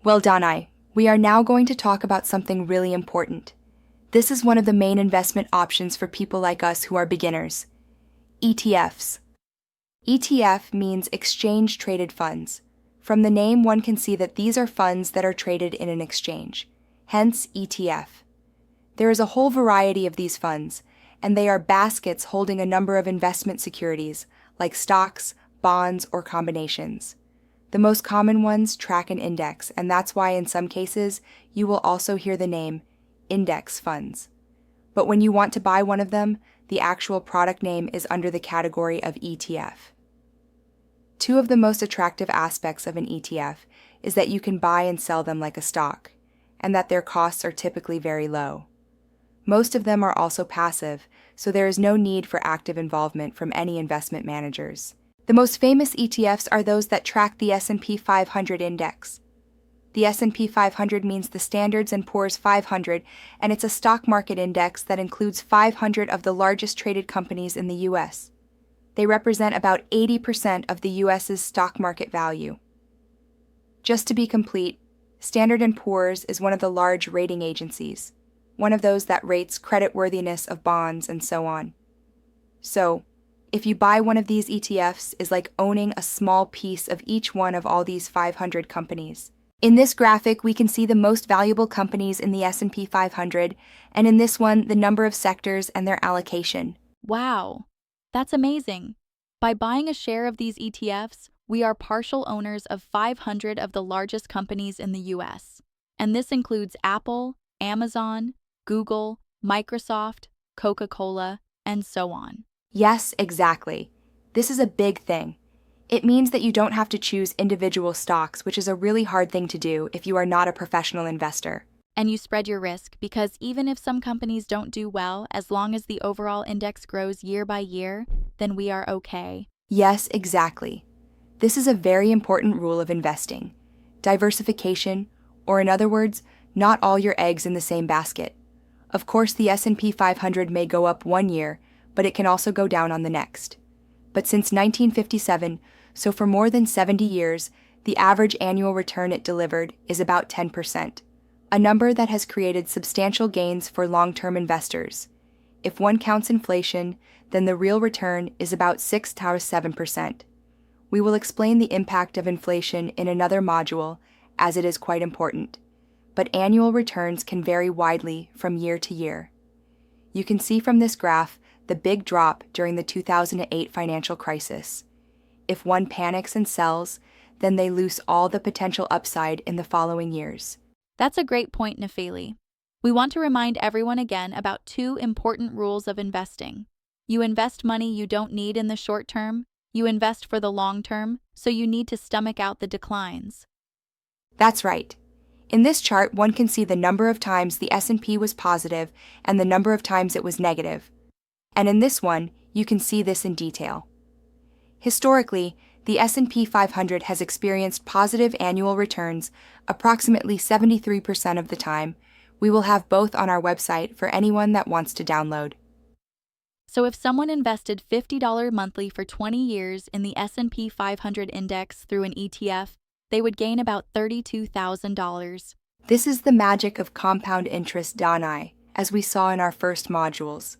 Well, Danai, we are now going to talk about something really important. This is one of the main investment options for people like us who are beginners. ETFs. ETF means exchange traded funds. From the name, one can see that these are funds that are traded in an exchange, hence ETF. There is a whole variety of these funds, and they are baskets holding a number of investment securities, like stocks, bonds, or combinations. The most common ones track an index, and that's why in some cases you will also hear the name index funds. But when you want to buy one of them, the actual product name is under the category of ETF. Two of the most attractive aspects of an ETF is that you can buy and sell them like a stock, and that their costs are typically very low. Most of them are also passive, so there is no need for active involvement from any investment managers. The most famous ETFs are those that track the S&P 500 index. The S&P 500 means the Standard & Poor's 500, and it's a stock market index that includes 500 of the largest traded companies in the U.S. They represent about 80% of the U.S.'s stock market value. Just to be complete, Standard & Poor's is one of the large rating agencies, one of those that rates creditworthiness of bonds and so on. So, if you buy one of these ETFs is like owning a small piece of each one of all these 500 companies. In this graphic, we can see the most valuable companies in the S&P 500, and in this one, the number of sectors and their allocation. Wow, that's amazing. By buying a share of these ETFs, we are partial owners of 500 of the largest companies in the US. And this includes Apple, Amazon, Google, Microsoft, Coca-Cola, and so on. Yes, exactly. This is a big thing. It means that you don't have to choose individual stocks, which is a really hard thing to do if you are not a professional investor. And you spread your risk because even if some companies don't do well, as long as the overall index grows year by year, then we are okay. Yes, exactly. This is a very important rule of investing. Diversification, or in other words, not all your eggs in the same basket. Of course, the S&P 500 may go up one year, but it can also go down on the next. But since 1957, so for more than 70 years, the average annual return it delivered is about 10%, a number that has created substantial gains for long-term investors. If one counts inflation, then the real return is about 6 to 7%. We will explain the impact of inflation in another module, as it is quite important. But annual returns can vary widely from year to year. You can see from this graph the big drop during the 2008 financial crisis. If one panics and sells, then they lose all the potential upside in the following years. That's a great point, Nafeli. We want to remind everyone again about two important rules of investing. You invest money you don't need in the short term, you invest for the long term, so you need to stomach out the declines. That's right. In this chart, one can see the number of times the S&P was positive and the number of times it was negative. And in this one, you can see this in detail. Historically, the S&P 500 has experienced positive annual returns approximately 73% of the time. We will have both on our website for anyone that wants to download. So if someone invested $50 monthly for 20 years in the S&P 500 index through an ETF, they would gain about $32,000. This is the magic of compound interest, Danai, as we saw in our first modules.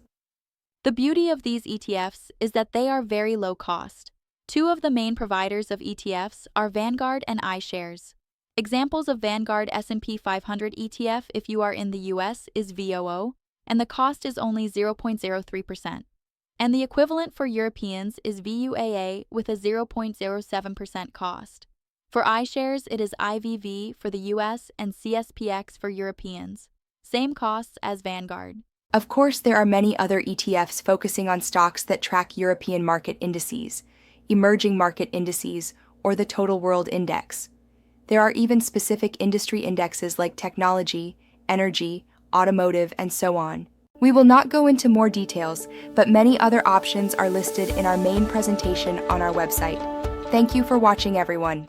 The beauty of these ETFs is that they are very low cost. Two of the main providers of ETFs are Vanguard and iShares. Examples of Vanguard S&P 500 ETF if you are in the US is VOO, and the cost is only 0.03%. And the equivalent for Europeans is VUAA with a 0.07% cost. For iShares, it is IVV for the US and CSPX for Europeans. Same costs as Vanguard. Of course, there are many other ETFs focusing on stocks that track European market indices, emerging market indices, or the total world index. There are even specific industry indexes like technology, energy, automotive, and so on. We will not go into more details, but many other options are listed in our main presentation on our website. Thank you for watching, everyone.